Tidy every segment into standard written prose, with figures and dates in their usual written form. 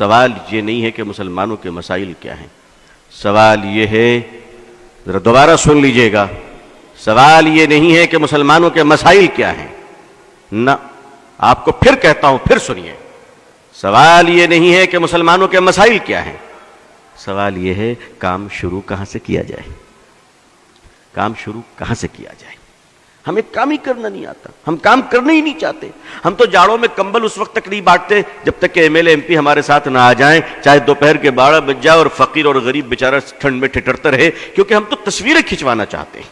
سوال یہ نہیں ہے کہ مسلمانوں کے مسائل کیا ہیں، سوال یہ ہے، ذرا دوبارہ سن لیجئے گا، سوال یہ نہیں ہے کہ مسلمانوں کے مسائل کیا ہیں، نہ، آپ کو پھر کہتا ہوں، پھر سنیے، سوال یہ نہیں ہے کہ مسلمانوں کے مسائل کیا ہیں، سوال یہ ہے کام شروع کہاں سے کیا جائے، کام شروع کہاں سے کیا جائے۔ ہمیں کام ہی کرنا نہیں آتا، ہم کام کرنا ہی نہیں چاہتے، ہم تو جاڑوں میں کمبل اس وقت تک نہیں بانٹتے جب تک کہ M L A M P ہمارے ساتھ نہ آ جائیں، چاہے دوپہر کے 12 بج جائے اور فقیر اور غریب بیچارہ ٹھنڈ میں ٹھٹرتا رہے، کیونکہ ہم تو تصویریں کھنچوانا چاہتے ہیں۔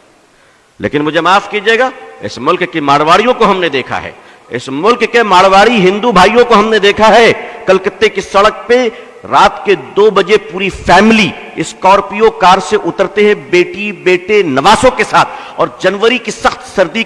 لیکن مجھے معاف کیجئے گا، اس ملک کے مارواڑیوں کو ہم نے دیکھا ہے، اس ملک کے مارواڑی ہندو بھائیوں کو ہم نے دیکھا ہے، کلکتے کی سڑک پہ رات کے 2 بجے پوری فیملی اسکارپیو کار سے اترتے ہیں بیٹی بیٹے نواسوں کے ساتھ، اور جنوری کی سخت سردی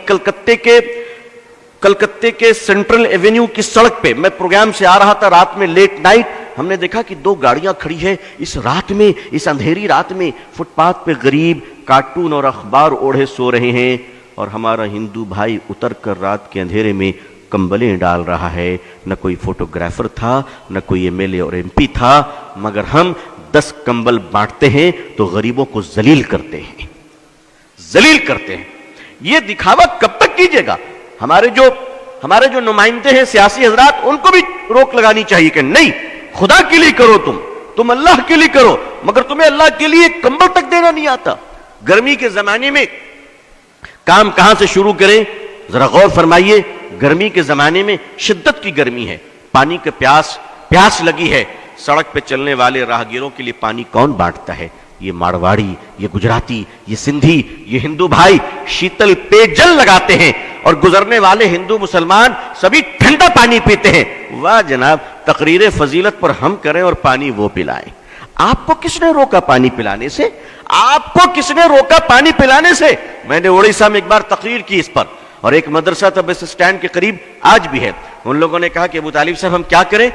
کلکتے کے سینٹرل ایونیو کی سڑک پہ، میں پروگرام سے آ رہا تھا رات میں لیٹ نائٹ، ہم نے دیکھا کہ 2 گاڑیاں کھڑی ہیں اس رات میں، اس اندھیری رات میں، فٹ پاتھ پہ غریب کارٹون اور اخبار اوڑھے سو رہے ہیں، اور ہمارا ہندو بھائی اتر کر رات کے اندھیرے میں کمبلیں ڈال رہا ہے۔ نہ کوئی فوٹوگرافر تھا، نہ کوئی ایم ایل اے اور ایم پی تھا، مگر ہم 10 کمبل بانٹتے ہیں تو غریبوں کو ذلیل کرتے ہیں، ذلیل کرتے ہیں۔ یہ دکھاوا کب تک کیجیے گا؟ ہمارے جو نمائندے ہیں سیاسی حضرات، ان کو بھی روک لگانی چاہیے کہ نہیں، خدا کے لیے کرو، تم اللہ کے لیے کرو، مگر تمہیں اللہ کے لیے کمبل تک دینا نہیں آتا۔ گرمی کے زمانے میں کام کہاں سے شروع کریں؟ ذرا غور فرمائیے، گرمی کے زمانے میں شدت کی گرمی ہے، پانی کا پیاس لگی ہے، سڑک پہ چلنے والے راہگیروں کے لیے پانی کون بانٹتا ہے؟ یہ مارواڑی، یہ گجراتی، یہ سندھی، یہ ہندو بھائی شیتل پے جل لگاتے ہیں، اور گزرنے والے ہندو مسلمان سبھی ٹھنڈا پانی پیتے ہیں۔ واہ جناب، تقریر فضیلت پر ہم کریں اور پانی وہ پلائیں۔ آپ کو کس نے روکا پانی پلانے سے؟ آپ کو کس نے روکا پانی پلانے سے؟ میں نے اڑیسہ میں ایک بار تقریر کی اس پر، اور ایک مدرسہ تھا بس اسٹینڈ کے قریب، آج بھی ہے، ان لوگوں نے کہا کہ ابو طالب صاحب ہم کیا کریں،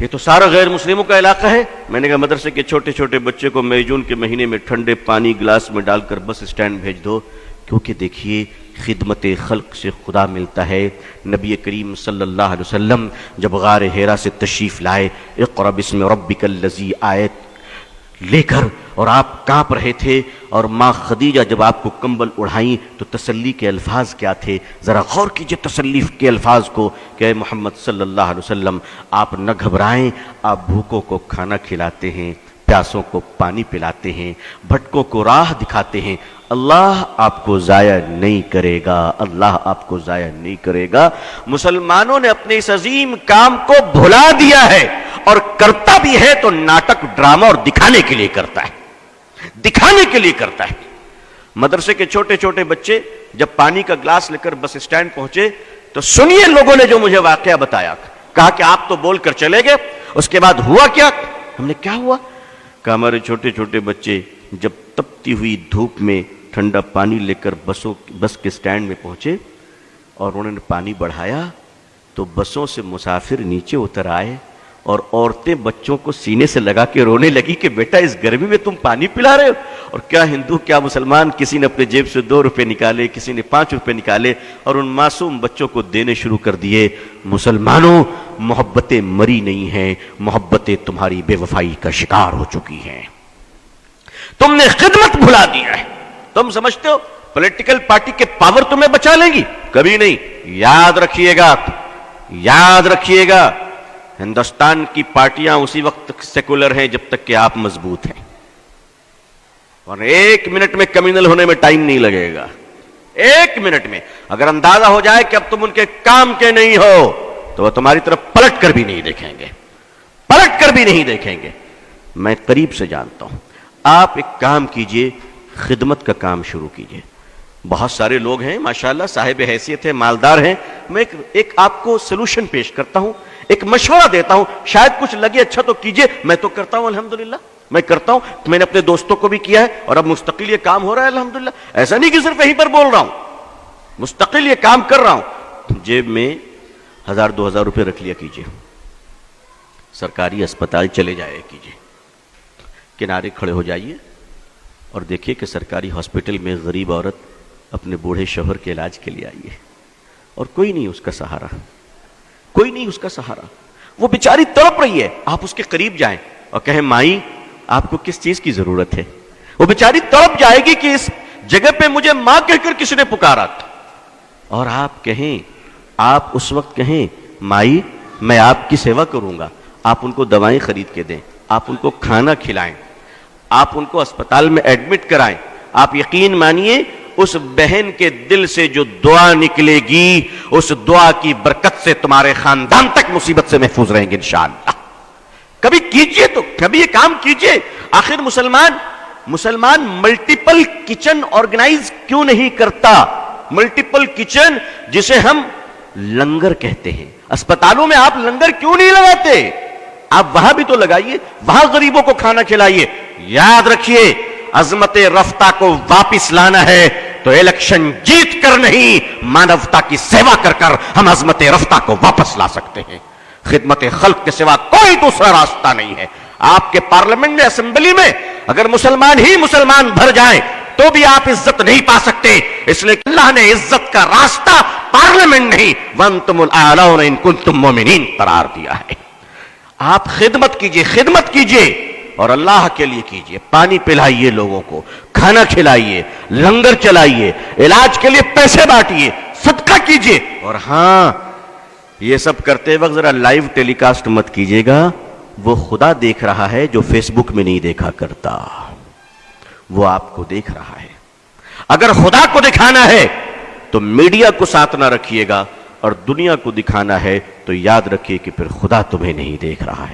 یہ تو سارا غیر مسلموں کا علاقہ ہے۔ میں نے کہا مدرسے کے چھوٹے چھوٹے بچے کو مئی جون کے مہینے میں ٹھنڈے پانی گلاس میں ڈال کر بس اسٹینڈ بھیج دو، کیونکہ دیکھیے خدمت خلق سے خدا ملتا ہے۔ نبی کریم صلی اللہ علیہ وسلم جب غار حرا سے تشریف لائے، اقرأ بسم ربک الذی آیت لے کر، اور آپ کانپ رہے تھے، اور ماں خدیجہ جب آپ کو کمبل اڑھائیں تو تسلی کے الفاظ کیا تھے؟ ذرا غور کیجئے تسلی کے الفاظ کو کہ اے محمد صلی اللہ علیہ وسلم، آپ نہ گھبرائیں، آپ بھوکوں کو کھانا کھلاتے ہیں، پیاسوں کو پانی پلاتے ہیں، بھٹکوں کو راہ دکھاتے ہیں، اللہ آپ کو ضائع نہیں کرے گا، اللہ آپ کو ضائع نہیں کرے گا۔ مسلمانوں نے اپنے اس عظیم کام کو بھلا دیا ہے، اور کرتا بھی ہے تو ناٹک ڈرامہ اور دکھانے کے لیے کرتا ہے، دکھانے کے لیے کرتا ہے۔ مدرسے کے چھوٹے چھوٹے بچے جب پانی کا گلاس لے کر بس اسٹینڈ پہنچے تو سنیے لوگوں نے جو مجھے واقعہ بتایا، کہا کہ آپ تو بول کر چلے گئے، اس کے بعد ہوا کیا؟ ہم نے کیا ہوا؟ کہ ہمارے چھوٹے چھوٹے بچے جب تپتی ہوئی دھوپ میں ٹھنڈا پانی لے کر بس کے اسٹینڈ میں پہنچے اور انہوں نے پانی بڑھایا تو بسوں سے مسافر نیچے اتر آئے، اور عورتیں بچوں کو سینے سے لگا کے رونے لگی کہ بیٹا اس گرمی میں تم پانی پلا رہے ہو۔ اور کیا ہندو کیا مسلمان، کسی نے اپنے جیب سے 2 روپے نکالے، کسی نے 5 روپے نکالے، اور ان معصوم بچوں کو دینے شروع کر دیے۔ مسلمانوں، محبتیں مری نہیں ہیں، محبتیں تمہاری بے وفائی کا شکار ہو چکی ہیں، تم نے خدمت بھلا دیا ہے۔ تم سمجھتے ہو پولیٹیکل پارٹی کے پاور تمہیں بچا لیں گی؟ کبھی نہیں۔ یاد رکھیے گا، یاد رکھیے گا، ہندوستان کی پارٹیاں اسی وقت سیکولر ہیں جب تک کہ آپ مضبوط ہیں، اور 1 منٹ میں کمیونل ہونے میں ٹائم نہیں لگے گا۔ 1 منٹ میں اگر اندازہ ہو جائے کہ اب تم ان کے کام کے نہیں ہو تو وہ تمہاری طرف پلٹ کر بھی نہیں دیکھیں گے، پلٹ کر بھی نہیں دیکھیں گے۔ میں قریب سے جانتا ہوں، آپ ایک کام کیجئے، خدمت کا کام شروع کیجئے۔ بہت سارے لوگ ہیں ماشاءاللہ، صاحب حیثیت ہیں، مالدار ہیں، میں ایک آپ کو سلوشن پیش کرتا ہوں، ایک مشورہ دیتا ہوں، شاید کچھ لگے اچھا تو کیجئے۔ میں تو کرتا ہوں الحمدللہ، میں کرتا ہوں، میں نے اپنے دوستوں کو بھی کیا ہے، اور اب مستقل یہ کام ہو رہا ہے الحمدللہ۔ ایسا نہیں کہ صرف یہیں پر بول رہا ہوں، مستقل یہ کام کر رہا ہوں۔ جیب میں 1000-2000 روپے رکھ لیا کیجئے، سرکاری اسپتال چلے جایا کیجئے، کنارے کھڑے ہو جائیے اور دیکھیے کہ سرکاری ہاسپٹل میں غریب عورت اپنے بوڑھے شوہر کے علاج کے لیے آئی ہے، اور کوئی نہیں اس کا سہارا، کوئی نہیں اس کا سہارا۔ وہ بیچاری تڑپ رہی ہے، آپ اس کے قریب جائیں اور کہیں مائی آپ کو کس چیز کی ضرورت ہے؟ وہ بیچاری تڑپ جائے گی کہ اس جگہ پہ مجھے ماں کہہ کر کس نے پکارا تھا، اور آپ کہیں، آپ اس وقت کہیں مائی میں آپ کی سیوا کروں گا، آپ ان کو دوائیں خرید کے دیں، آپ ان کو کھانا کھلائیں، آپ ان کو اسپتال میں ایڈمٹ کرائیں، آپ یقین مانیے اس بہن کے دل سے جو دعا نکلے گی، اس دعا کی برکت سے تمہارے خاندان تک مصیبت سے محفوظ رہیں گے انشاءاللہ۔ کبھی کیجئے، تو کبھی یہ کام کیجئے۔ آخر مسلمان ملٹیپل کچن آرگنائز کیوں نہیں کرتا؟ ملٹیپل کچن جسے ہم لنگر کہتے ہیں، اسپتالوں میں آپ لنگر کیوں نہیں لگاتے؟ آپ وہاں بھی تو لگائیے، وہاں غریبوں کو کھانا کھلائیے۔ یاد رکھیے عظمت رفتہ کو واپس لانا ہے تو الیکشن جیت کر نہیں، مانوتا کی سیوا کر کر ہم عظمت رفتہ کو واپس لا سکتے ہیں۔ خدمت خلق کے سوا کوئی دوسرا راستہ نہیں ہے۔ آپ کے پارلیمنٹ میں، اسمبلی میں اگر مسلمان ہی مسلمان بھر جائیں تو بھی آپ عزت نہیں پا سکتے، اس لیے اللہ نے عزت کا راستہ پارلیمنٹ نہیں وَأَنْتُمُ الْأَعْلَوْنَ إِن كُنتُم مُؤْمِنِينَ قرار دیا ہے۔ آپ خدمت کیجئے اور اللہ کے لیے کیجئے، پانی پلائیے لوگوں کو، کھانا کھلائیے، لنگر چلائیے، علاج کے لیے پیسے بانٹیے، صدقہ کیجئے۔ اور ہاں، یہ سب کرتے وقت ذرا لائیو ٹیلی کاسٹ مت کیجئے گا، وہ خدا دیکھ رہا ہے جو فیس بک میں نہیں دیکھا کرتا، وہ آپ کو دیکھ رہا ہے۔ اگر خدا کو دکھانا ہے تو میڈیا کو ساتھ نہ رکھیے گا، اور دنیا کو دکھانا ہے تو یاد رکھیے کہ پھر خدا تمہیں نہیں دیکھ رہا ہے۔